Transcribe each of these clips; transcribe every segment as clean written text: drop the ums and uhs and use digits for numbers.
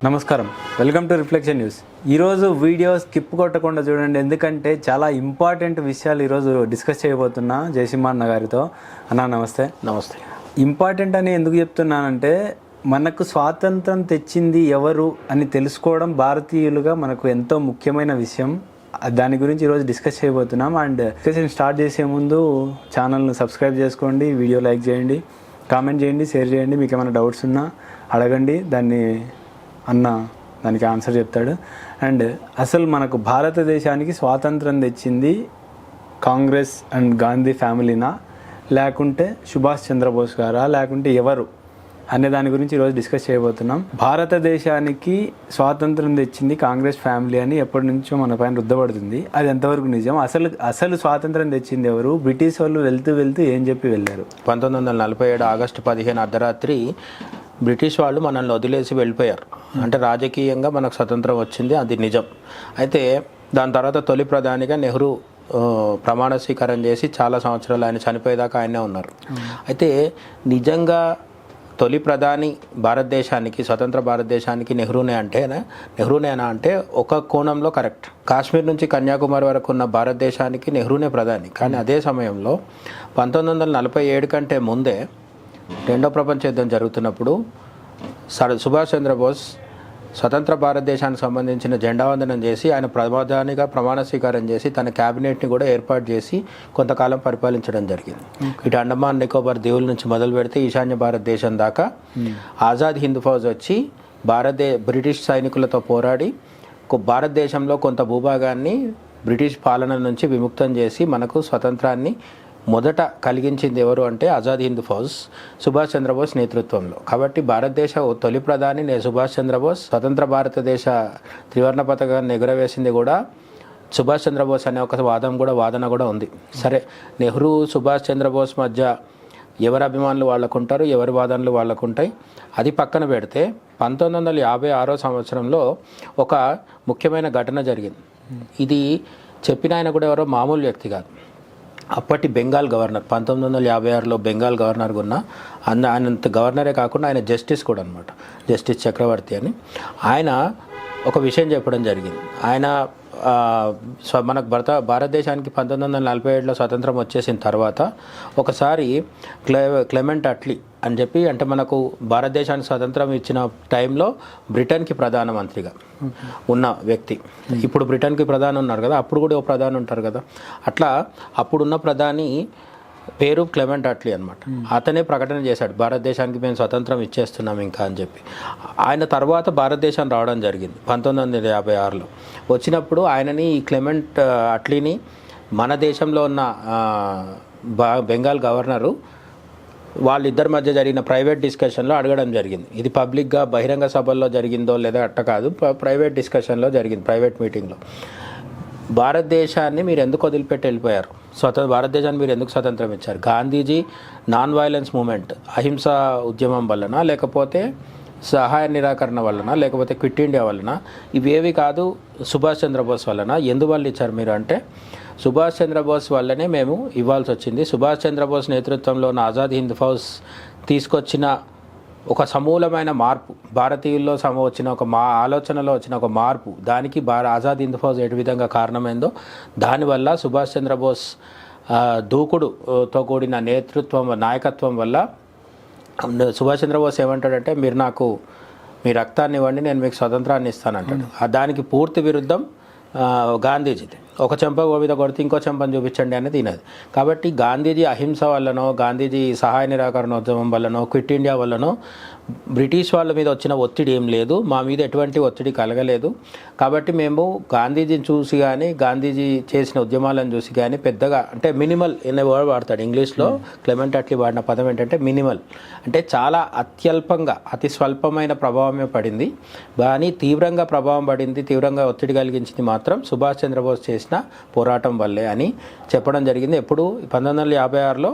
నమస్కారం, welcome to reflection news. ఈరోజు video skip కొట్టకుండా చూడండి, ఎందుకంటే చాలా ఇంపార్టెంట్ విషయాలు ఈరోజు డిస్కస్ చేయబోతున్నా జయసింహన్న గారితో. అన్న నమస్తే. నమస్తే. ఇంపార్టెంట్ అని ఎందుకు చెప్తున్నానంటే, మనకు స్వాతంత్రం తెచ్చింది ఎవరు అని తెలుసుకోవడం భారతీయులుగా మనకు ఎంతో ముఖ్యమైన విషయం. దాని గురించి ఈరోజు డిస్కస్ చేయబోతున్నాం. అండ్ డిస్కషన్ స్టార్ట్ చేసే ముందు ఛానల్ను సబ్స్క్రైబ్ చేసుకోండి, వీడియో లైక్ చేయండి, కామెంట్ చేయండి, షేర్ చేయండి. మీకు ఏమైనా డౌట్స్ ఉన్నా అడగండి, దానికి ఆన్సర్ చెప్తాడు. అండ్ అసలు మనకు భారతదేశానికి స్వాతంత్రం తెచ్చింది కాంగ్రెస్ అండ్ గాంధీ ఫ్యామిలీనా, లేకుంటే సుభాష్ చంద్రబోస్ గారా, లేకుంటే ఎవరు అనే దాని గురించి ఈరోజు డిస్కస్ చేయబోతున్నాం. భారతదేశానికి స్వాతంత్రం తెచ్చింది కాంగ్రెస్ ఫ్యామిలీ అని ఎప్పటి నుంచో మన పైన రుద్దబడుతుంది. అది ఎంతవరకు నిజం? అసలు స్వాతంత్రం తెచ్చింది ఎవరు? బ్రిటిష్ వాళ్ళు వెళ్తూ ఏం చెప్పి వెళ్ళారు? 1947 ఆగస్టు 15 అర్ధరాత్రి బ్రిటిష్ వాళ్ళు మనల్ని వదిలేసి వెళ్ళిపోయారు. అంటే రాజకీయంగా మనకు స్వతంత్రం వచ్చింది, అది నిజం. అయితే దాని తర్వాత తొలి ప్రధానిగా నెహ్రూ ప్రమాణ స్వీకారం చేసి చాలా సంవత్సరాలు ఆయన చనిపోయేదాకా ఆయనే ఉన్నారు. అయితే నిజంగా తొలి ప్రధాని భారతదేశానికి, స్వతంత్ర భారతదేశానికి నెహ్రూనేనా అంటే ఒక కోణంలో కరెక్ట్. కాశ్మీర్ నుంచి కన్యాకుమారి వరకు ఉన్న భారతదేశానికి నెహ్రూనే ప్రధాని. కానీ అదే సమయంలో 1947 కంటే ముందే రెండో ప్రపంచ యుద్ధం జరుగుతున్నప్పుడు సుభాష్ చంద్రబోస్ స్వతంత్ర భారతదేశానికి సంబంధించిన జెండా వందనం చేసి ఆయన ప్రధానిగా ప్రమాణ స్వీకారం చేసి తన క్యాబినెట్ని కూడా ఏర్పాటు చేసి కొంతకాలం పరిపాలించడం జరిగింది. ఇటు అండమాన్ నికోబార్ దీవుల నుంచి మొదలు పెడితే ఈశాన్య భారతదేశం దాకా ఆజాద్ హింద్ ఫౌజ్ వచ్చి బ్రిటిష్ సైనికులతో పోరాడి భారతదేశంలో కొంత భూభాగాన్ని బ్రిటిష్ పాలన నుంచి విముక్తం చేసి మనకు స్వతంత్రాన్ని మొదట కలిగించింది ఎవరు అంటే ఆజాద్ హింద్ ఫౌజ్ సుభాష్ చంద్రబోస్ నేతృత్వంలో. కాబట్టి భారతదేశ తొలి ప్రధాని సుభాష్ చంద్రబోస్. స్వతంత్ర భారతదేశ త్రివర్ణ పతాకాన్ని ఎగురవేసింది కూడా సుభాష్ చంద్రబోస్ అనే ఒక వాదన కూడా ఉంది. సరే, నెహ్రూ సుభాష్ చంద్రబోస్ మధ్య ఎవరి అభిమానులు వాళ్ళకుంటారు, ఎవరి వాదనలు వాళ్ళకుంటాయి. అది పక్కన పెడితే 1956 సంవత్సరంలో ఒక ముఖ్యమైన ఘటన జరిగింది. ఇది చెప్పిన ఆయన కూడా ఎవరో మామూలు వ్యక్తి కాదు. అప్పటి బెంగాల్ గవర్నర్, 1956లో బెంగాల్ గవర్నర్గా ఉన్న ఆయన గవర్నరే కాకుండా ఆయన జస్టిస్ కూడా అనమాట, జస్టిస్ చక్రవర్తి అని. ఆయన ఒక విషయం చెప్పడం జరిగింది. ఆయన మనకు భారతదేశానికి 1947లో స్వతంత్రం వచ్చేసిన తర్వాత ఒకసారి క్లెమెంట్ అట్లీ అని చెప్పి, అంటే మనకు భారతదేశానికి స్వతంత్రం ఇచ్చిన టైంలో బ్రిటన్కి ప్రధానమంత్రిగా ఉన్న వ్యక్తి. ఇప్పుడు బ్రిటన్కి ప్రధాని ఉన్నారు కదా, అప్పుడు కూడా ఒక ప్రధాని ఉంటారు కదా. అట్లా అప్పుడున్న ప్రధాని పేరు క్లెమెంట్ అట్లీ అనమాట. అతనే ప్రకటన చేశాడు, భారతదేశానికి మేము స్వతంత్రం ఇచ్చేస్తున్నాం ఇంకా అని చెప్పి. ఆయన తర్వాత భారతదేశం రావడం జరిగింది 1956లో. వచ్చినప్పుడు ఆయనని, ఈ క్లెమెంట్ అట్లీని మన దేశంలో ఉన్న బెంగాల్ గవర్నరు వాళ్ళిద్దరి మధ్య జరిగిన ప్రైవేట్ డిస్కషన్లో అడగడం జరిగింది. ఇది పబ్లిక్గా బహిరంగ సభల్లో జరిగిందో లేదా అట్ట కాదు, ప్రైవేట్ డిస్కషన్లో జరిగింది, ప్రైవేట్ మీటింగ్లో. భారతదేశాన్ని మీరు ఎందుకు వదిలిపెట్టి వెళ్ళిపోయారు? భారతదేశాన్ని మీరు ఎందుకు స్వతంత్రం ఇచ్చారు? గాంధీజీ నాన్ వైలెన్స్ మూమెంట్, అహింసా ఉద్యమం వలన, లేకపోతే సహాయ నిరాకరణ వలన, లేకపోతే క్విట్ ఇండియా వలన? ఇవేవి కాదు, సుభాష్ చంద్రబోస్ వలన. ఎందువల్ల ఇచ్చారు మీరు అంటే, సుభాష్ చంద్రబోస్ వల్లనే మేము ఇవ్వాల్సి వచ్చింది. సుభాష్ చంద్రబోస్ నేతృత్వంలో ఉన్న ఆజాద్ హింద్ ఫౌజ్ తీసుకొచ్చిన ఒక సమూలమైన మార్పు, భారతీయుల్లో వచ్చిన ఒక ఆలోచనలో వచ్చిన ఒక మార్పు, దానికి ఆజాద్ హింద్ ఫౌజ్ ఏ విధంగా కారణమైందో, దానివల్ల సుభాష్ చంద్రబోస్ దూకుడుతో కూడిన నాయకత్వం వల్ల సుభాష్ చంద్రబోస్ ఏమంటాడంటే, మీరు నాకు మీ రక్తాన్ని ఇవ్వండి, నేను మీకు స్వతంత్రాన్ని ఇస్తానంటాడు. దానికి పూర్తి విరుద్ధం గాంధీజీది. ఒక చెంప మీద కొడితే ఇంకో చెంపను చూపించండి అనేది తినది. కాబట్టి గాంధీజీ అహింస వల్లనో, గాంధీజీ సహాయ నిరాకరణ ఉద్యమం వల్లనో, క్విట్ ఇండియా వల్లనో బ్రిటిష్ వాళ్ళ మీద వచ్చిన ఒత్తిడి ఏం లేదు, మా మీద ఎటువంటి ఒత్తిడి కలగలేదు. కాబట్టి మేము గాంధీజీని చూసి కానీ, గాంధీజీ చేసిన ఉద్యమాలను చూసి కానీ పెద్దగా, అంటే మినిమల్ అనే వర్డ్ వాడతాడు ఇంగ్లీష్లో. క్లెమెంట్ అట్లీ వాడిన పదం ఏంటంటే మినిమల్, అంటే చాలా అత్యల్పంగా, అతి స్వల్పమైన ప్రభావమే పడింది. కానీ తీవ్రంగా ప్రభావం పడింది, తీవ్రంగా ఒత్తిడి కలిగించింది మాత్రం సుభాష్ చంద్రబోస్ చేసిన పోరాటం వల్లే అని చెప్పడం జరిగింది. ఎప్పుడు 1956లో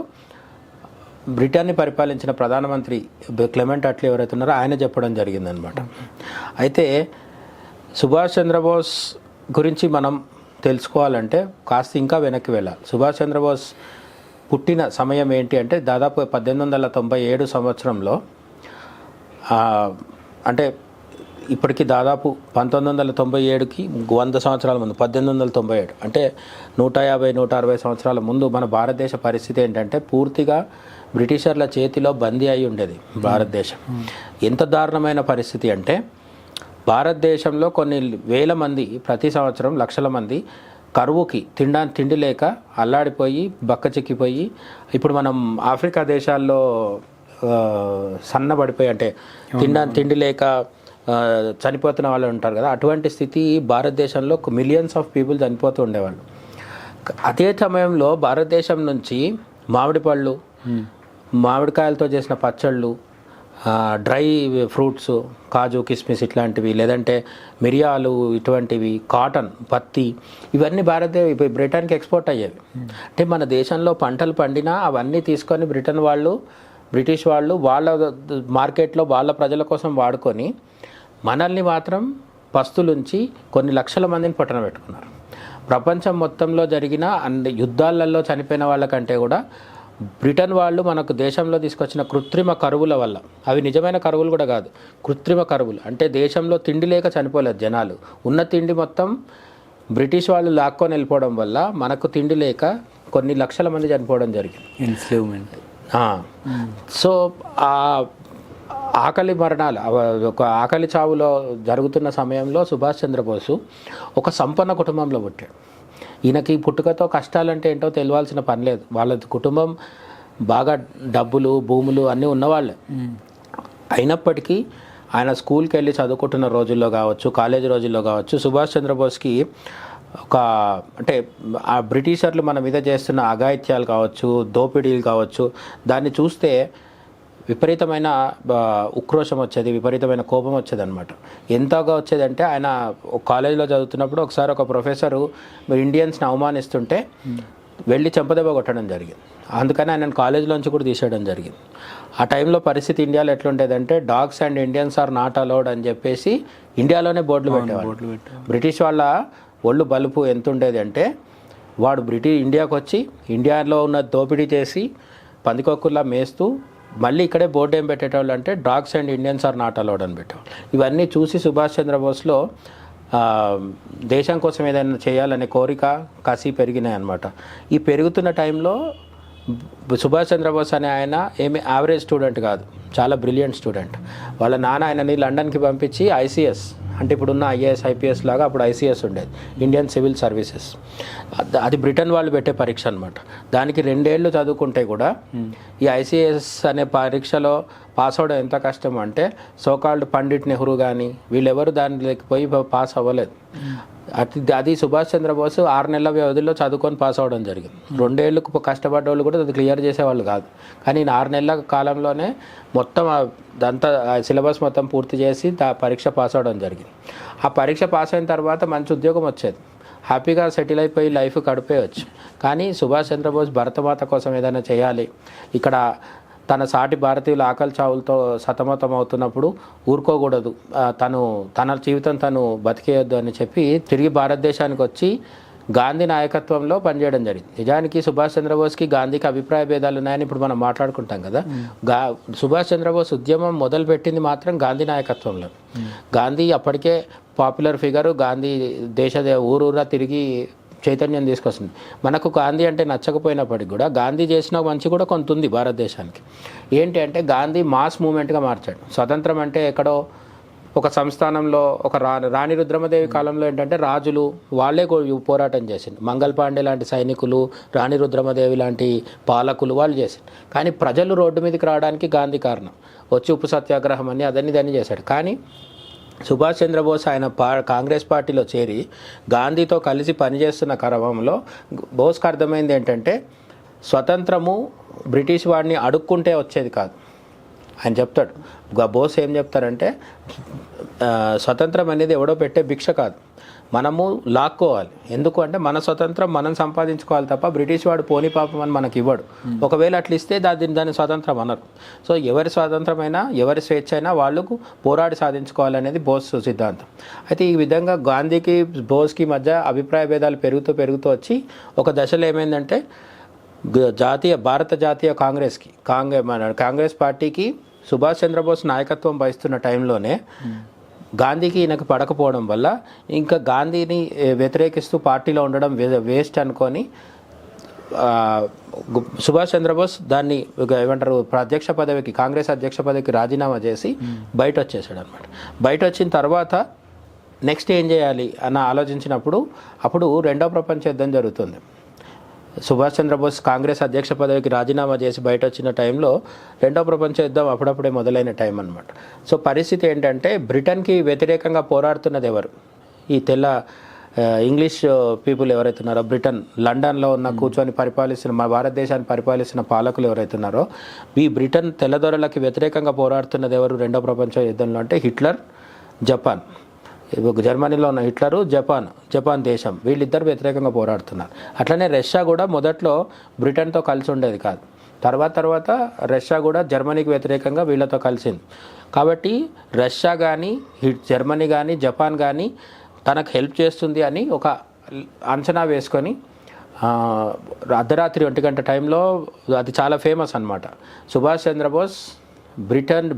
బ్రిటన్ని పరిపాలించిన ప్రధానమంత్రి క్లెమెంట్ అట్లీ ఎవరైతే ఉన్నారో ఆయన చెప్పడం జరిగిందనమాట. అయితే సుభాష్ చంద్రబోస్ గురించి మనం తెలుసుకోవాలంటే కాస్త ఇంకా వెనక్కి వెళ్ళాలి. సుభాష్ చంద్రబోస్ పుట్టిన సమయం ఏంటి అంటే దాదాపు 1897 సంవత్సరంలో, అంటే ఇప్పటికి దాదాపు 1997కి 100 సంవత్సరాల ముందు 1897 అంటే 150-160 సంవత్సరాల ముందు మన భారతదేశ పరిస్థితి ఏంటంటే పూర్తిగా బ్రిటిషర్ల చేతిలో బందీ అయి ఉండేది భారతదేశం. ఎంత దారుణమైన పరిస్థితి అంటే భారతదేశంలో కొన్ని వేల మంది ప్రతి సంవత్సరం లక్షల మంది కరువుకి తినడానికి తిండి లేక అల్లాడిపోయి బక్కచిక్కిపోయి, ఇప్పుడు మనం ఆఫ్రికా దేశాల్లో సన్నబడిపోయి అంటే తినడానికి తిండి లేక చనిపోతున్న వాళ్ళు ఉంటారు కదా, అటువంటి స్థితి భారతదేశంలో మిలియన్స్ ఆఫ్ పీపుల్ చనిపోతూ ఉండేవాళ్ళు. అదే సమయంలో భారతదేశం నుంచి మామిడి పళ్ళు, మామిడికాయలతో చేసిన పచ్చళ్ళు, డ్రై ఫ్రూట్స్, కాజు కిస్మిస్ ఇట్లాంటివి, లేదంటే మిరియాలు ఇటువంటివి, కాటన్, పత్తి, ఇవన్నీ బ్రిటన్కి ఎక్స్పోర్ట్ అయ్యేవి. అంటే మన దేశంలో పంటలు పండినా అవన్నీ తీసుకొని బ్రిటిష్ వాళ్ళు వాళ్ళ మార్కెట్లో వాళ్ళ ప్రజల కోసం వాడుకొని మనల్ని మాత్రం పస్తులుంచి కొన్ని లక్షల మందిని పట్టణ పెట్టుకున్నారు. ప్రపంచం మొత్తంలో జరిగిన అన్ని యుద్ధాలలో చనిపోయిన వాళ్ళకంటే కూడా బ్రిటన్ వాళ్ళు మనకు దేశంలో తీసుకొచ్చిన కృత్రిమ కరువుల వల్ల, అవి నిజమైన కరువులు కూడా కాదు, కృత్రిమ కరువులు అంటే దేశంలో తిండి లేక చనిపోలేదు జనాలు, ఉన్న తిండి మొత్తం బ్రిటిష్ వాళ్ళు లాక్కొని వెళ్ళిపోవడం వల్ల మనకు తిండి లేక కొన్ని లక్షల మంది చనిపోవడం జరిగింది. ఎన్స్లేవ్మెంట్. సో ఆ ఆకలి మరణాలు, ఒక ఆకలి చావులో జరుగుతున్న సమయంలో సుభాష్ చంద్రబోసు ఒక సంపన్న కుటుంబంలో పుట్టాడు. ఈయనకి పుట్టుకతో కష్టాలంటే ఏంటో తెలియాల్సిన పని లేదు. వాళ్ళ కుటుంబం బాగా డబ్బులు భూములు అన్నీ ఉన్నవాళ్ళే. అయినప్పటికీ ఆయన స్కూల్కి వెళ్ళి చదువుకుంటున్న రోజుల్లో కావచ్చు, కాలేజీ రోజుల్లో కావచ్చు, సుభాష్ చంద్రబోస్కి అంటే ఆ బ్రిటిషర్లు మన మీద చేస్తున్న అఘాయిత్యాలు కావచ్చు, దోపిడీలు కావచ్చు, దాన్ని చూస్తే విపరీతమైన ఉక్రోషం వచ్చేది, విపరీతమైన కోపం వచ్చేది అనమాట. ఎంతగా వచ్చేదంటే ఆయన కాలేజీలో చదువుతున్నప్పుడు ఒకసారి ఒక ప్రొఫెసరు ఇండియన్స్ని అవమానిస్తుంటే వెళ్ళి చెంపదెబ్బ కొట్టడం జరిగింది. అందుకని ఆయన కాలేజీలోంచి కూడా తీసేయడం జరిగింది. ఆ టైంలో పరిస్థితి ఇండియాలో ఎట్లుండేదంటే dogs and Indians are not allowed అని చెప్పేసి ఇండియాలోనే బోర్డులు పెట్టేవాళ్ళు. బ్రిటిష్ వాళ్ళ ఒళ్ళు బలుపు ఎంత ఉండేది అంటే వాడు ఇండియాకు వచ్చి ఇండియాలో ఉన్న దోపిడీ చేసి పందికొక్కుల్లా మేస్తూ మళ్ళీ ఇక్కడే బోర్డు ఏం పెట్టేటవాళ్ళు అంటే dogs and Indians are not allowed అని పెట్టేవాళ్ళు. ఇవన్నీ చూసి సుభాష్ చంద్రబోస్లో దేశం కోసం ఏదైనా చేయాలనే కోరిక కసి పెరిగినాయి అన్నమాట. ఈ పెరుగుతున్న టైంలో సుభాష్ చంద్రబోస్ అనే ఆయన ఏమి యావరేజ్ స్టూడెంట్ కాదు, చాలా బ్రిలియంట్ స్టూడెంట్. వాళ్ళ నాన్న ఆయనని లండన్కి పంపించి ఐసీఎస్ అంటే ఇప్పుడున్న ఐఏఎస్ ఐపీఎస్ లాగా అప్పుడు ఐసీఎస్ ఉండేది, ఇండియన్ సివిల్ సర్వీసెస్. అది బ్రిటన్ వాళ్ళు పెట్టే పరీక్ష అనమాట. దానికి 2 ఏళ్ళు చదువుకుంటే కూడా ఈ ఐసీఎస్ అనే పరీక్షలో పాస్ అవ్వడం ఎంత కష్టం అంటే సోకాల్డ్ పండిట్ నెహ్రూ కానీ వీళ్ళెవరు దానిలోకి పోయి పాస్ అవ్వలేదు. అది సుభాష్ చంద్రబోస్ 6 నెలల వ్యవధిలో చదువుకొని పాస్ అవ్వడం జరిగింది. 2 ఏళ్ళు కష్టపడ్డోళ్ళు కూడా అది క్లియర్ చేసేవాళ్ళు కాదు. కానీ 6 నెలల కాలంలోనే మొత్తం అదంతా సిలబస్ మొత్తం పూర్తి చేసి పరీక్ష పాస్ అవ్వడం జరిగింది. ఆ పరీక్ష పాస్ అయిన తర్వాత మంచి ఉద్యోగం వచ్చేది, హ్యాపీగా సెటిల్ అయిపోయి లైఫ్ గడిపేయచ్చు. కానీ సుభాష్ చంద్రబోస్ భరతమాత కోసం ఏదైనా చేయాలి, ఇక్కడ తన సాటి భారతీయుల ఆకలి చావులతో సతమతం అవుతున్నప్పుడు ఊరుకోకూడదు, తన జీవితం తను బతికేయొద్దు అని చెప్పి తిరిగి భారతదేశానికి వచ్చి గాంధీ నాయకత్వంలో పనిచేయడం జరిగింది. నిజానికి సుభాష్ చంద్రబోస్కి గాంధీకి అభిప్రాయ భేదాలు ఉన్నాయని ఇప్పుడు మనం మాట్లాడుకుంటాం కదా. సుభాష్ చంద్రబోస్ ఉద్యమం మొదలుపెట్టింది మాత్రం గాంధీ నాయకత్వంలో. గాంధీ అప్పటికే పాపులర్ ఫిగరు, గాంధీ ఊరూరా తిరిగి చైతన్యం తీసుకొస్తుంది. మనకు గాంధీ అంటే నచ్చకపోయినప్పటికీ కూడా గాంధీ చేసిన మంచి కూడా కొంత ఉంది భారతదేశానికి. ఏంటి అంటే గాంధీ మాస్ మూమెంట్గా మార్చాడు. స్వతంత్రం అంటే ఎక్కడో ఒక సంస్థానంలో ఒక రాణి రుద్రమదేవి కాలంలో ఏంటంటే రాజులు వాళ్ళే పోరాటం చేసింది. మంగల్ పాండే లాంటి సైనికులు, రాణి రుద్రమదేవి లాంటి పాలకులు వాళ్ళు చేసింది. కానీ ప్రజలు రోడ్డు మీదకి రావడానికి గాంధీ కారణం. వచ్చి ఉప్పు సత్యాగ్రహం అని అదని చేశాడు. కానీ సుభాష్ చంద్రబోస్ ఆయన కాంగ్రెస్ పార్టీలో చేరి గాంధీతో కలిసి పనిచేస్తున్న క్రమంలో బోస్కి అర్థమైంది ఏంటంటే స్వతంత్రము బ్రిటిష్ వాడిని అడుక్కుంటే వచ్చేది కాదు. ఆయన చెప్తాడు, బోస్ ఏం చెప్తారంటే స్వతంత్రం అనేది ఎవడో పెట్టే భిక్ష కాదు, మనము లాక్కోవాలి. ఎందుకు అంటే మన స్వతంత్రం మనం సంపాదించుకోవాలి తప్ప బ్రిటిష్ వాడు పోనీ పాపం అని మనకి ఇవ్వడు. ఒకవేళ అట్లా ఇస్తే దాన్ని స్వతంత్రం అనరు. సో ఎవరి స్వాతంత్రమైనా ఎవరి స్వేచ్ఛ అయినా వాళ్ళకు పోరాడి సాధించుకోవాలనేది బోస్ సిద్ధాంతం. అయితే ఈ విధంగా గాంధీకి బోస్కి మధ్య అభిప్రాయ భేదాలు పెరుగుతూ వచ్చి ఒక దశలో ఏమైందంటే భారత జాతీయ కాంగ్రెస్కి కాంగ్రెస్ పార్టీకి సుభాష్ చంద్రబోస్ నాయకత్వం వహిస్తున్న టైంలోనే గాంధీకి ఈయనకు పడకపోవడం వల్ల ఇంకా గాంధీని వ్యతిరేకిస్తూ పార్టీలో ఉండడం వేస్ట్ అనుకొని సుభాష్ చంద్రబోస్ దాన్ని ఏమంటారు అధ్యక్ష పదవికి కాంగ్రెస్ అధ్యక్ష పదవికి రాజీనామా చేసి బయట వచ్చేసాడు అనమాట. బయట వచ్చిన తర్వాత నెక్స్ట్ ఏం చేయాలి అని ఆలోచించినప్పుడు అప్పుడు రెండవ ప్రపంచ యుద్ధం జరుగుతుంది. సుభాష్ చంద్రబోస్ కాంగ్రెస్ అధ్యక్ష పదవికి రాజీనామా చేసి బయట వచ్చిన టైంలో రెండవ ప్రపంచ యుద్ధం అప్పుడప్పుడే మొదలైన టైం అనమాట. సో పరిస్థితి ఏంటంటే బ్రిటన్కి వ్యతిరేకంగా పోరాడుతున్నది ఎవరు? ఈ తెల్ల ఇంగ్లీష్ పీపుల్ ఎవరైతే ఉన్నారో, బ్రిటన్ లండన్లో ఉన్న కూర్చొని పరిపాలిస్తున్న మా భారతదేశాన్ని పరిపాలిస్తున్న పాలకులు ఎవరైతే ఉన్నారో, ఈ బ్రిటన్ తెల్లదొరలకి వ్యతిరేకంగా పోరాడుతున్నది ఎవరు రెండవ ప్రపంచ యుద్ధంలో అంటే హిట్లర్, జపాన్. జర్మనీలో ఉన్న హిట్లరు, జపాన్ దేశం, వీళ్ళిద్దరు వ్యతిరేకంగా పోరాడుతున్నారు. అట్లనే రష్యా కూడా మొదట్లో బ్రిటన్తో కలిసి ఉండేది కాదు. తర్వాత రష్యా కూడా జర్మనీకి వ్యతిరేకంగా వీళ్ళతో కలిసింది. కాబట్టి రష్యా కానీ జర్మనీ కానీ జపాన్ కానీ తనకు హెల్ప్ చేస్తుంది అని ఒక అంచనా వేసుకొని అర్ధరాత్రి 1 గంట టైంలో, అది చాలా ఫేమస్ అన్నమాట, సుభాష్ చంద్రబోస్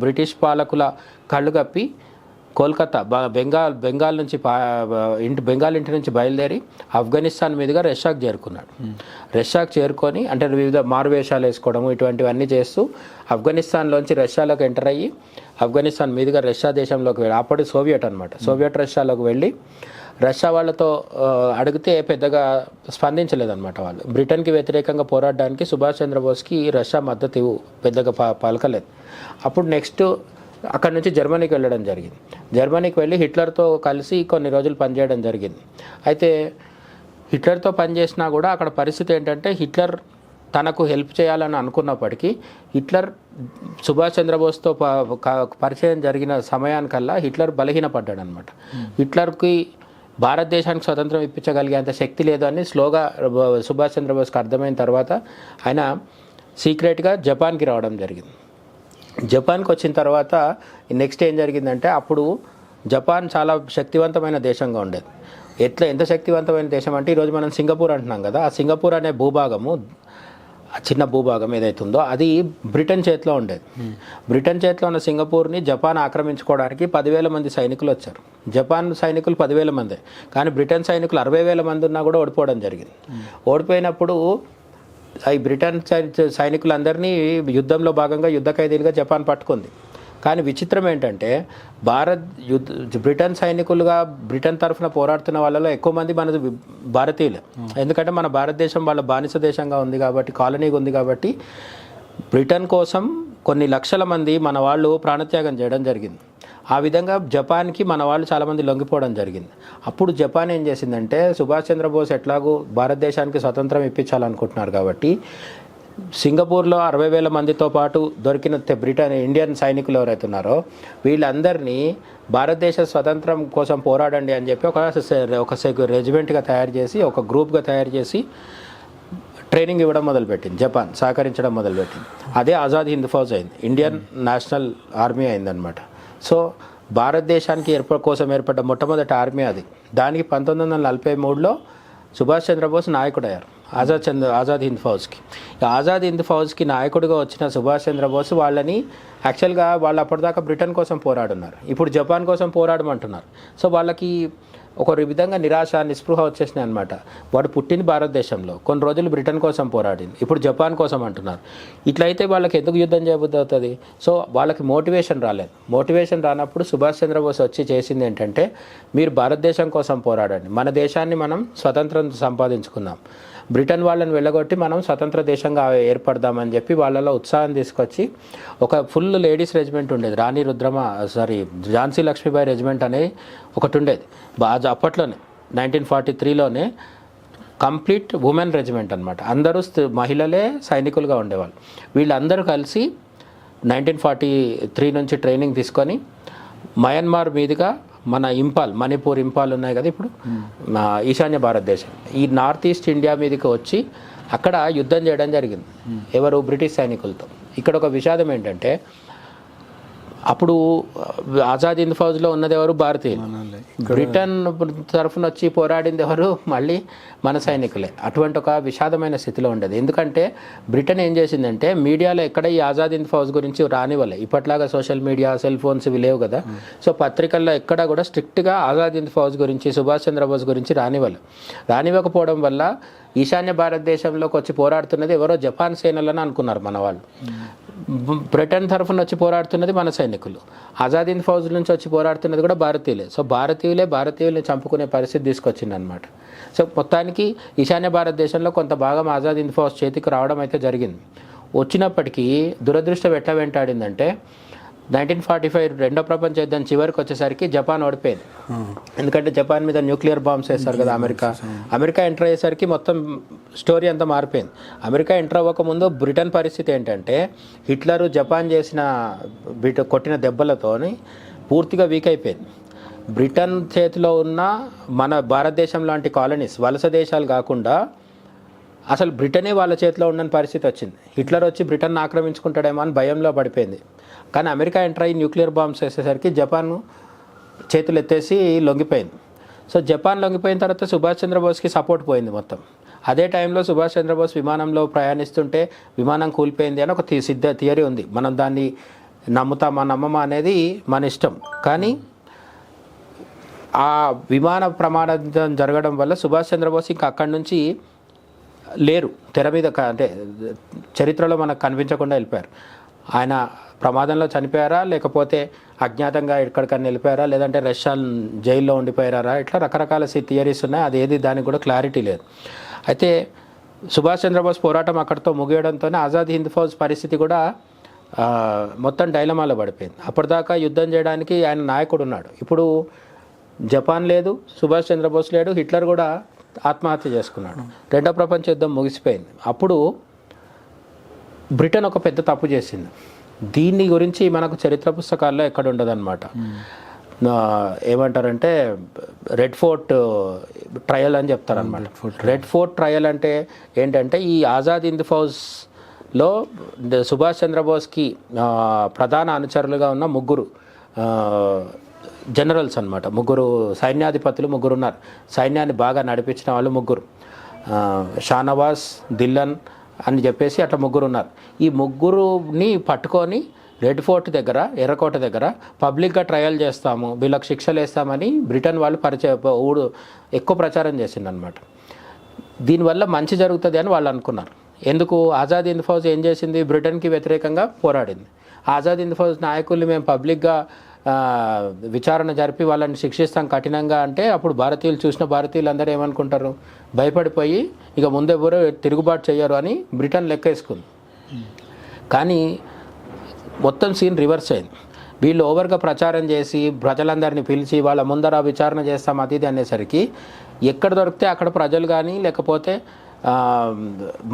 బ్రిటిష్ పాలకుల కళ్ళు కప్పి కోల్కతా బెంగాల్ ఇంటి నుంచి బయలుదేరి ఆఫ్ఘనిస్తాన్ మీదుగా రష్యాకు చేరుకున్నాడు. రష్యాకు చేరుకొని అంటే వివిధ మారువేషాలు వేసుకోవడము ఇటువంటివన్నీ చేస్తూ ఆఫ్ఘనిస్తాన్లోంచి రష్యాలోకి ఎంటర్ అయ్యి ఆఫ్ఘనిస్తాన్ మీదుగా రష్యా దేశంలోకి వెళ్ళి, అప్పటి సోవియట్ రష్యాలోకి వెళ్ళి రష్యా వాళ్ళతో అడిగితే పెద్దగా స్పందించలేదన్నమాట. వాళ్ళు బ్రిటన్కి వ్యతిరేకంగా పోరాడడానికి సుభాష్ చంద్రబోస్కి రష్యా మద్దతు పెద్దగా పలకలేదు. అప్పుడు నెక్స్ట్ అక్కడ నుంచి జర్మనీకి వెళ్ళడం జరిగింది. జర్మనీకి వెళ్ళి హిట్లర్తో కలిసి కొన్ని రోజులు పనిచేయడం జరిగింది. అయితే హిట్లర్తో పనిచేసినా కూడా అక్కడ పరిస్థితి ఏంటంటే హిట్లర్ తనకు హెల్ప్ చేయాలని అనుకున్నప్పటికీ హిట్లర్ సుభాష్ చంద్రబోస్తో పరిచయం జరిగిన సమయానికల్లా హిట్లర్ బలహీనపడ్డాడు అనమాట. హిట్లర్కి భారతదేశానికి స్వతంత్రం ఇప్పించగలిగేంత శక్తి లేదు అని స్లోగా సుభాష్ చంద్రబోస్కి అర్థమైన తర్వాత ఆయన సీక్రెట్గా జపాన్కి రావడం జరిగింది. జపాన్కి వచ్చిన తర్వాత నెక్స్ట్ ఏం జరిగిందంటే అప్పుడు జపాన్ చాలా శక్తివంతమైన దేశంగా ఉండేది. ఎంత శక్తివంతమైన దేశం అంటే ఈరోజు మనం సింగపూర్ అంటున్నాం కదా, ఆ సింగపూర్ అనే భూభాగము, ఆ చిన్న భూభాగం ఏదైతుందో అది బ్రిటన్ చేతిలో ఉండేది. బ్రిటన్ చేతిలో ఉన్న సింగపూర్ని జపాన్ ఆక్రమించుకోవడానికి 10,000 మంది సైనికులు వచ్చారు. జపాన్ సైనికులు 10,000 మందే, కానీ బ్రిటన్ సైనికులు 60,000 మంది ఉన్నా కూడా ఓడిపోవడం జరిగింది. ఓడిపోయినప్పుడు ఈ బ్రిటన్ సైనికులందరినీ యుద్ధంలో భాగంగా యుద్ధ ఖైదీలుగా జపాన్ పట్టుకుంది. కానీ విచిత్రం ఏంటంటే బ్రిటన్ సైనికులుగా బ్రిటన్ తరఫున పోరాడుతున్న వాళ్ళలో ఎక్కువ మంది మన భారతీయులు. ఎందుకంటే మన భారతదేశం వాళ్ళ బానిస దేశంగా ఉంది కాబట్టి, కాలనీగా ఉంది కాబట్టి బ్రిటన్ కోసం కొన్ని లక్షల మంది మన వాళ్ళు ప్రాణత్యాగం చేయడం జరిగింది. ఆ విధంగా జపాన్కి మన వాళ్ళు చాలామంది లొంగిపోవడం జరిగింది. అప్పుడు జపాన్ ఏం చేసిందంటే సుభాష్ చంద్రబోస్ ఎట్లాగూ భారతదేశానికి స్వతంత్రం ఇప్పించాలనుకుంటున్నారు కాబట్టి సింగపూర్లో 60,000 మందితో పాటు దొరికిన ఇండియన్ సైనికులు ఎవరైతే ఉన్నారో వీళ్ళందరినీ భారతదేశ స్వతంత్రం కోసం పోరాడండి అని చెప్పి ఒక రెజిమెంట్గా తయారు చేసి, ఒక గ్రూప్గా తయారు చేసి ట్రైనింగ్ ఇవ్వడం మొదలుపెట్టింది. జపాన్ సహకరించడం మొదలుపెట్టింది. అదే ఆజాద్ హింద్ ఫౌజ్ అయింది, ఇండియన్ నేషనల్ ఆర్మీ అయిందనమాట. సో భారతదేశానికి కోసం ఏర్పడ్డ మొట్టమొదటి ఆర్మీ అది. దానికి 1943లో సుభాష్ చంద్రబోస్ నాయకుడయ్యారు ఆజాద్ హింద్ ఫౌజ్కి. ఆజాద్ హింద్ ఫౌజ్కి నాయకుడిగా వచ్చిన సుభాష్ చంద్రబోస్ వాళ్ళని యాక్చువల్గా వాళ్ళు అప్పటిదాకా బ్రిటన్ కోసం పోరాడున్నారు, ఇప్పుడు జపాన్ కోసం పోరాడమంటున్నారు. సో వాళ్ళకి ఒక విధంగా నిరాశ నిస్పృహ వచ్చేసినాయి అనమాట. వాడు పుట్టింది భారతదేశంలో, కొన్ని రోజులు బ్రిటన్ కోసం పోరాడింది, ఇప్పుడు జపాన్ కోసం అంటున్నారు. ఇట్లయితే వాళ్ళకి ఎందుకు యుద్ధం చేయబుద్ధి అవుతుంది? సో వాళ్ళకి మోటివేషన్ రాలేదు. మోటివేషన్ రానప్పుడు సుభాష్ చంద్రబోస్ వచ్చి చేసింది ఏంటంటే, మీరు భారతదేశం కోసం పోరాడండి, మన దేశాన్ని మనం స్వతంత్రం సంపాదించుకుందాం, బ్రిటన్ వాళ్ళని వెళ్ళగొట్టి మనం స్వతంత్ర దేశంగా ఏర్పడదామని చెప్పి వాళ్ళలో ఉత్సాహం తీసుకొచ్చి ఒక ఫుల్ లేడీస్ రెజిమెంట్ ఉండేది, ఝాన్సీ లక్ష్మీబాయి రెజిమెంట్ అనేది ఒకటి ఉండేది. అప్పట్లోనే 1943లోనే కంప్లీట్ ఉమెన్ రెజిమెంట్ అనమాట. అందరూ మహిళలే సైనికులుగా ఉండేవాళ్ళు. వీళ్ళందరూ కలిసి 1943 నుంచి ట్రైనింగ్ తీసుకొని మయన్మార్ మీదుగా మన మణిపూర్ ఇంపాల్ ఉన్నాయి కదా ఇప్పుడు ఈశాన్య భారతదేశం, ఈ నార్త్ ఈస్ట్ ఇండియా మీదకి వచ్చి అక్కడ యుద్ధం చేయడం జరిగింది. ఎవరు? బ్రిటిష్ సైనికులతో. ఇక్కడ ఒక విషాదం ఏంటంటే అప్పుడు ఆజాద్ హింద్ ఫౌజ్లో ఉన్నది ఎవరు? భారతీయులు. బ్రిటన్ తరఫున వచ్చి పోరాడింది ఎవరు? మళ్ళీ మన సైనికులే. అటువంటి ఒక విషాదమైన స్థితిలో ఉండేది. ఎందుకంటే బ్రిటన్ ఏం చేసిందంటే మీడియాలో ఎక్కడ ఈ ఆజాద్ హింద్ ఫౌజ్ గురించి రానివ్వలే. ఇప్పట్లాగా సోషల్ మీడియా, సెల్ ఫోన్స్ ఇవి లేవు కదా. సో పత్రికల్లో ఎక్కడ కూడా స్ట్రిక్ట్గా ఆజాద్ హింద్ ఫౌజ్ గురించి, సుభాష్ చంద్రబోస్ గురించి రానివ్వకపోవడం వల్ల ఈశాన్య భారతదేశంలోకి వచ్చి పోరాడుతున్నది ఎవరో జపాన్ సేనలని అనుకున్నారు మన వాళ్ళు. బ్రిటన్ తరఫున వచ్చి పోరాడుతున్నది మన సైనికులు. ఆజాద్ హింద్ ఫౌజ్ నుంచి వచ్చి పోరాడుతున్నది కూడా భారతీయులే. సో భారతీయుల్ని చంపుకునే పరిస్థితి తీసుకొచ్చింది అనమాట. సో మొత్తానికి ఈశాన్య భారతదేశంలో కొంత భాగం ఆజాద్ హింద్ ఫౌజ్ చేతికి రావడం అయితే జరిగింది. వచ్చినప్పటికీ దురదృష్టం ఎట్లా వెంటాడిందంటే 1945 రెండో ప్రపంచ యుద్ధం చివరికి వచ్చేసరికి జపాన్ ఓడిపోయింది. ఎందుకంటే జపాన్ మీద న్యూక్లియర్ బాంబ్స్ వేస్తారు కదా అమెరికా ఎంటర్ అయ్యేసరికి మొత్తం స్టోరీ అంతా మారిపోయింది. అమెరికా ఎంటర్ అవ్వకముందు బ్రిటన్ పరిస్థితి ఏంటంటే హిట్లరు జపాన్ చేసిన కొట్టిన దెబ్బలతోని పూర్తిగా వీక్ అయిపోయింది. బ్రిటన్ చేతిలో ఉన్న మన భారతదేశం లాంటి కాలనీస్, వలస దేశాలు కాకుండా అసలు బ్రిటనే వాళ్ళ చేతిలో ఉన్న పరిస్థితి వచ్చింది. హిట్లర్ వచ్చి బ్రిటన్ ఆక్రమించుకుంటాడేమో అని భయంలో పడిపోయింది. కానీ అమెరికా ఎంటర్ అయ్యి న్యూక్లియర్ బాంబ్స్ వేసేసరికి జపాన్ చేతులు ఎత్తేసి లొంగిపోయింది. సో జపాన్ లొంగిపోయిన తర్వాత సుభాష్ చంద్రబోస్కి సపోర్ట్ పోయింది మొత్తం. అదే టైంలో సుభాష్ చంద్రబోస్ విమానంలో ప్రయాణిస్తుంటే విమానం కూలిపోయింది అని ఒక థియరీ ఉంది. మనం దాన్ని నమ్మమా అనేది మన ఇష్టం. కానీ ఆ విమాన ప్రమాదం జరగడం వల్ల సుభాష్ చంద్రబోస్ ఇంకా అక్కడి నుంచి లేరు, తెర మీద అంటే చరిత్రలో మనకు కనిపించకుండా వెళ్ళిపోయారు. ఆయన ప్రమాదంలో చనిపోయారా, లేకపోతే అజ్ఞాతంగా ఎక్కడికన్నా వెళ్ళిపోయారా, లేదంటే రష్యా జైల్లో ఉండిపోయారా, ఇట్లా రకరకాల థియరీస్ ఉన్నాయి. అది ఏది దానికి కూడా క్లారిటీ లేదు. అయితే సుభాష్ చంద్రబోస్ పోరాటం అక్కడితో ముగియడంతోనే ఆజాద్ హింద్ ఫౌజ్ పరిస్థితి కూడా మొత్తం డైలమాలో పడిపోయింది. అప్పటిదాకా యుద్ధం చేయడానికి ఆయన నాయకుడు ఉన్నాడు. ఇప్పుడు జపాన్ లేదు, సుభాష్ చంద్రబోస్ లేడు, హిట్లర్ కూడా ఆత్మహత్య చేసుకున్నాడు. రెండో ప్రపంచ యుద్ధం ముగిసిపోయింది. అప్పుడు బ్రిటన్ ఒక పెద్ద తప్పు చేసింది. దీని గురించి మనకు చరిత్ర పుస్తకాల్లో ఎక్కడ ఉండదు అనమాట. ఏమంటారంటే రెడ్ ఫోర్ట్ ట్రయల్ అని చెప్తారనమాట. రెడ్ ఫోర్ట్ ట్రయల్ అంటే ఏంటంటే ఈ ఆజాద్ హింద్ ఫౌజ్లో సుభాష్ చంద్రబోస్కి ప్రధాన అనుచరులుగా ఉన్న ముగ్గురు జనరల్స్ అనమాట, ముగ్గురు సైన్యాధిపతులు ముగ్గురు ఉన్నారు. సైన్యాన్ని బాగా నడిపించిన వాళ్ళు ముగ్గురు, షానవాస్, దిల్లన్ అని చెప్పేసి అట్లా ముగ్గురు ఉన్నారు. ఈ ముగ్గురుని పట్టుకొని రెడ్ ఫోర్ట్ దగ్గర, ఎర్రకోట దగ్గర పబ్లిక్గా ట్రయల్ చేస్తాము, వీళ్ళకి శిక్షలు వేస్తామని బ్రిటన్ వాళ్ళు ఎక్కువ ప్రచారం చేసిందనమాట. దీనివల్ల మంచి జరుగుతుంది అని వాళ్ళు అనుకున్నారు. ఎందుకు? ఆజాద్ హింద్ ఫౌజ్ ఏం చేసింది? బ్రిటన్కి వ్యతిరేకంగా పోరాడింది. ఆజాద్ హింద్ ఫౌజ్ నాయకుల్ని మేము పబ్లిక్గా విచారణ జరిపి వాళ్ళని శిక్షిస్తాం కఠినంగా అంటే అప్పుడు భారతీయులు అందరూ ఏమనుకుంటారు? భయపడిపోయి ఇక ముందెవరో తిరుగుబాటు చేయరు అని బ్రిటన్ లెక్కేసుకుంది. కానీ మొత్తం సీన్ రివర్స్ అయింది. వీళ్ళు ఓవర్గా ప్రచారం చేసి ప్రజలందరినీ పిలిచి వాళ్ళ ముందర విచారణ చేస్తాం అది ఇది అనేసరికి ఎక్కడ దొరికితే అక్కడ ప్రజలు కానీ లేకపోతే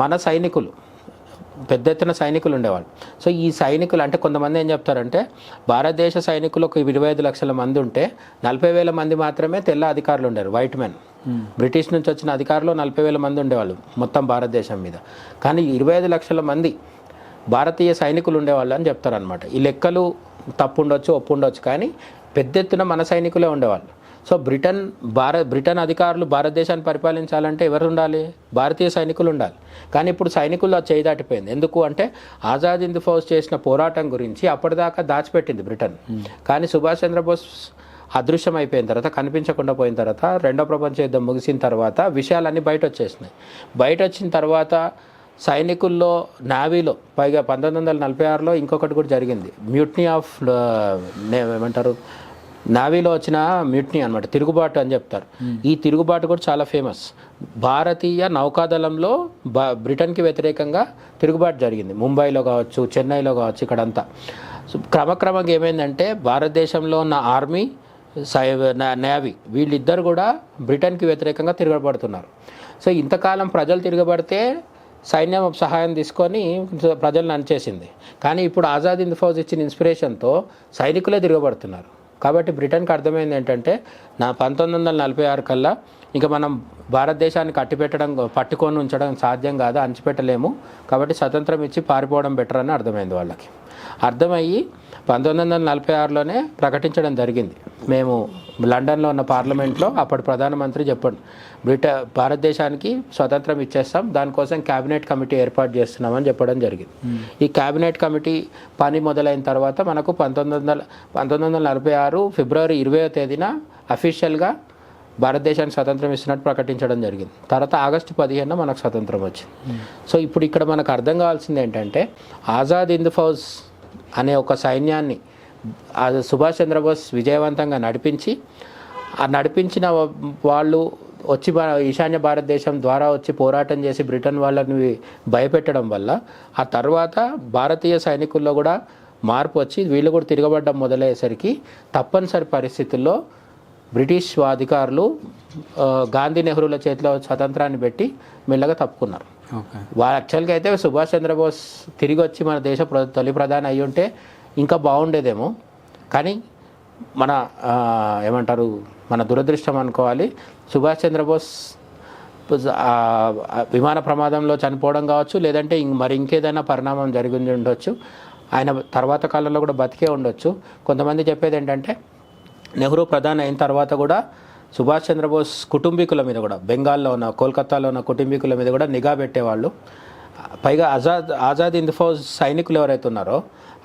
మన సైనికులు, పెద్ద ఎత్తున సైనికులు ఉండేవాళ్ళు. సో ఈ సైనికులు అంటే కొంతమంది ఏం చెప్తారంటే భారతదేశ సైనికులు ఒక 25 లక్షల మంది ఉంటే 40,000 మంది మాత్రమే తెల్ల అధికారులు ఉండేవారు, వైట్ మెన్. బ్రిటిష్ నుంచి వచ్చిన అధికారులు 40,000 మంది ఉండేవాళ్ళు మొత్తం భారతదేశం మీద. కానీ 25 లక్షల మంది భారతీయ సైనికులు ఉండేవాళ్ళు అని చెప్తారనమాట. ఈ లెక్కలు తప్పు ఉండొచ్చు, ఒప్పు ఉండొచ్చు, కానీ పెద్ద ఎత్తున మన సైనికులే ఉండేవాళ్ళు. సో బ్రిటన్ అధికారులు భారతదేశాన్ని పరిపాలించాలంటే ఎవరు ఉండాలి? భారతీయ సైనికులు ఉండాలి. కానీ ఇప్పుడు సైనికుల్లో చేయి దాటిపోయింది. ఎందుకు అంటే ఆజాద్ హింద్ ఫౌజ్ చేసిన పోరాటం గురించి అప్పటిదాకా దాచిపెట్టింది బ్రిటన్. కానీ సుభాష్ చంద్రబోస్ అదృశ్యం అయిపోయిన తర్వాత, కనిపించకుండా పోయిన తర్వాత, రెండో ప్రపంచ యుద్ధం ముగిసిన తర్వాత విషయాలన్నీ బయట వచ్చేసినాయి. బయట వచ్చిన తర్వాత సైనికుల్లో, నావీలో పైగా 1946లో ఇంకొకటి కూడా జరిగింది, మ్యూట్నీ ఆఫ్ ఏమంటారు, నావీలో వచ్చిన మ్యూట్నీ అనమాట, తిరుగుబాటు అని చెప్తారు. ఈ తిరుగుబాటు కూడా చాలా ఫేమస్. భారతీయ నౌకాదళంలో బ్రిటన్కి వ్యతిరేకంగా తిరుగుబాటు జరిగింది. ముంబైలో కావచ్చు, చెన్నైలో కావచ్చు, ఇక్కడంతా. సో క్రమక్రమంగా ఏమైందంటే భారతదేశంలో ఉన్న ఆర్మీ, నేవీ వీళ్ళిద్దరు కూడా బ్రిటన్కి వ్యతిరేకంగా తిరగబడుతున్నారు. సో ఇంతకాలం ప్రజలు తిరగబడితే సైన్యం సహాయం తీసుకొని ప్రజలను అణచేసింది. కానీ ఇప్పుడు ఆజాద్ హింద్ ఫౌజ్ ఇచ్చిన ఇన్స్పిరేషన్తో సైనికులే తిరగబడుతున్నారు. కాబట్టి బ్రిటన్కి అర్థమైంది ఏంటంటే 1946 కల్లా ఇంకా మనం భారతదేశాన్ని పట్టుకొని ఉంచడం సాధ్యం కాదు, అణచిపెట్టలేము. కాబట్టి స్వతంత్రం ఇచ్చి పారిపోవడం బెటర్ అని అర్థమైంది వాళ్ళకి. అర్థమయ్యి 1946లోనే ప్రకటించడం జరిగింది. మేము లండన్లో ఉన్న పార్లమెంట్లో అప్పటి ప్రధానమంత్రి చెప్పండి, భారతదేశానికి స్వతంత్రం ఇచ్చేస్తాం, దానికోసం క్యాబినెట్ కమిటీ ఏర్పాటు చేస్తున్నామని చెప్పడం జరిగింది. ఈ క్యాబినెట్ కమిటీ పని మొదలైన తర్వాత మనకు 1946 ఫిబ్రవరి 20వ తేదీన అఫీషియల్గా భారతదేశానికి స్వతంత్రం ఇస్తున్నట్టు ప్రకటించడం జరిగింది. తర్వాత ఆగస్టు 15న మనకు స్వతంత్రం వచ్చింది. సో ఇప్పుడు ఇక్కడ మనకు అర్థం కావాల్సింది ఏంటంటే, ఆజాద్ హింద్ ఫౌజ్ అనే ఒక సైన్యాన్ని సుభాష్ చంద్రబోస్ విజయవంతంగా నడిపించి, ఆ నడిపించిన వాళ్ళు వచ్చి ఈశాన్య భారతదేశం ద్వారా వచ్చి పోరాటం చేసి బ్రిటన్ వాళ్ళని భయపెట్టడం వల్ల ఆ తర్వాత భారతీయ సైనికుల్లో కూడా మార్పు వచ్చి వీళ్ళు కూడా తిరగబడ్డం మొదలయ్యేసరికి తప్పనిసరి పరిస్థితుల్లో బ్రిటిష్ అధికారులు గాంధీ నెహ్రూల చేతిలో స్వతంత్రాన్ని పెట్టి మెల్లగా తప్పుకున్నారు. వాళ్ళు యాక్చువల్గా అయితే సుభాష్ చంద్రబోస్ తిరిగి వచ్చి మన దేశ తొలి ప్రధాని అయ్యి ఉంటే ఇంకా బాగుండేదేమో, కానీ మన ఏమంటారు, మన దురదృష్టం అనుకోవాలి. సుభాష్ చంద్రబోస్ విమాన ప్రమాదంలో చనిపోవడం కావచ్చు, లేదంటే మరి ఇంకేదైనా పరిణామం జరిగి ఉండొచ్చు. ఆయన తర్వాత కాలంలో కూడా బతికే ఉండొచ్చు. కొంతమంది చెప్పేది ఏంటంటే, నెహ్రూ ప్రధాని అయిన తర్వాత కూడా సుభాష్ చంద్రబోస్ కుటుంబీకుల మీద కూడా, బెంగాల్లో ఉన్న కోల్కతాలో ఉన్న కుటుంబీకుల మీద కూడా నిఘా పెట్టేవాళ్ళు. పైగా ఆజాద్ హింద్ ఫౌజ్ సైనికులు ఎవరైతే ఉన్నారో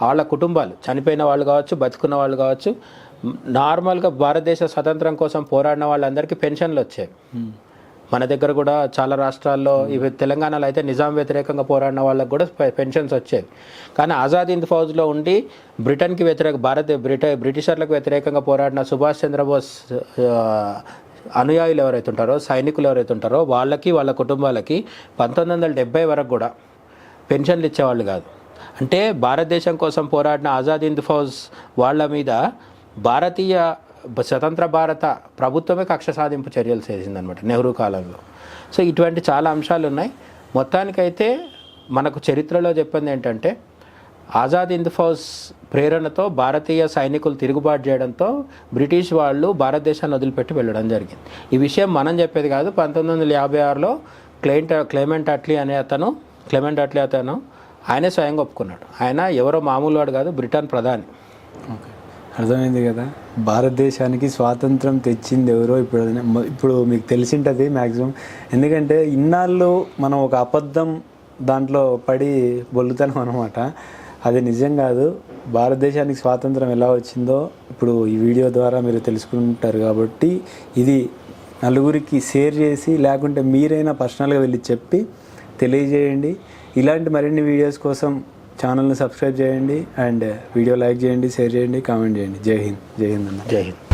వాళ్ళ కుటుంబాలు, చనిపోయిన వాళ్ళు కావచ్చు, బతుకున్న వాళ్ళు కావచ్చు, నార్మల్గా భారతదేశ స్వతంత్రం కోసం పోరాడిన వాళ్ళందరికీ పెన్షన్లు వచ్చాయి. మన దగ్గర కూడా చాలా రాష్ట్రాల్లో, ఇవి తెలంగాణలో అయితే నిజాం వ్యతిరేకంగా పోరాడిన వాళ్ళకు కూడా పెన్షన్స్ వచ్చేవి. కానీ ఆజాద్ హింద్ ఫౌజ్లో ఉండి బ్రిటన్కి బ్రిటిషర్లకు వ్యతిరేకంగా పోరాడిన సుభాష్ చంద్రబోస్ అనుయాయులు ఎవరైతే ఉంటారో, సైనికులు ఎవరైతే ఉంటారో వాళ్ళకి, వాళ్ళ కుటుంబాలకి 1970 వరకు కూడా పెన్షన్లు ఇచ్చేవాళ్ళు కాదు. అంటే భారతదేశం కోసం పోరాడిన ఆజాద్ హింద్ ఫౌజ్ వాళ్ళ మీద భారతీయ స్వతంత్ర భారత ప్రభుత్వమే కక్ష సాధింపు చర్యలు చేసిందనమాట నెహ్రూ కాలంలో. సో ఇటువంటి చాలా అంశాలు ఉన్నాయి. మొత్తానికైతే మనకు చరిత్రలో చెప్పింది ఏంటంటే, ఆజాద్ హింద్ ఫౌజ్ ప్రేరణతో భారతీయ సైనికులు తిరుగుబాటు చేయడంతో బ్రిటిష్ వాళ్ళు భారతదేశాన్ని వదిలిపెట్టి వెళ్ళడం జరిగింది. ఈ విషయం మనం చెప్పేది కాదు. 1956లో క్లెమెంట్ అట్లీ అతను ఆయనే స్వయంగా ఒప్పుకున్నాడు. ఆయన ఎవరో మామూలు వాడు కాదు, బ్రిటన్ ప్రధాని. ఓకే, అర్థమైంది కదా. భారతదేశానికి స్వాతంత్రం తెచ్చింది ఎవరో ఇప్పుడు మీకు తెలిసింటుంది మ్యాక్సిమం. ఎందుకంటే ఇన్నాళ్ళు మనం ఒక అబద్ధం దాంట్లో పడి బొల్లుతాం అనమాట. అది నిజం కాదు. భారతదేశానికి స్వాతంత్రం ఎలా వచ్చిందో ఇప్పుడు ఈ వీడియో ద్వారా మీరు తెలుసుకుంటారు. కాబట్టి ఇది నలుగురికి షేర్ చేసి, లేకుంటే మీరైనా పర్సనల్గా వెళ్ళి చెప్పి తెలియజేయండి. ఇలాంటి మరిన్ని వీడియోస్ కోసం ఛానల్ని సబ్స్క్రైబ్ చేయండి అండ్ వీడియో లైక్ చేయండి, షేర్ చేయండి, కామెంట్ చేయండి. జై హింద్. జై హింద్ అన్న. జై హింద్.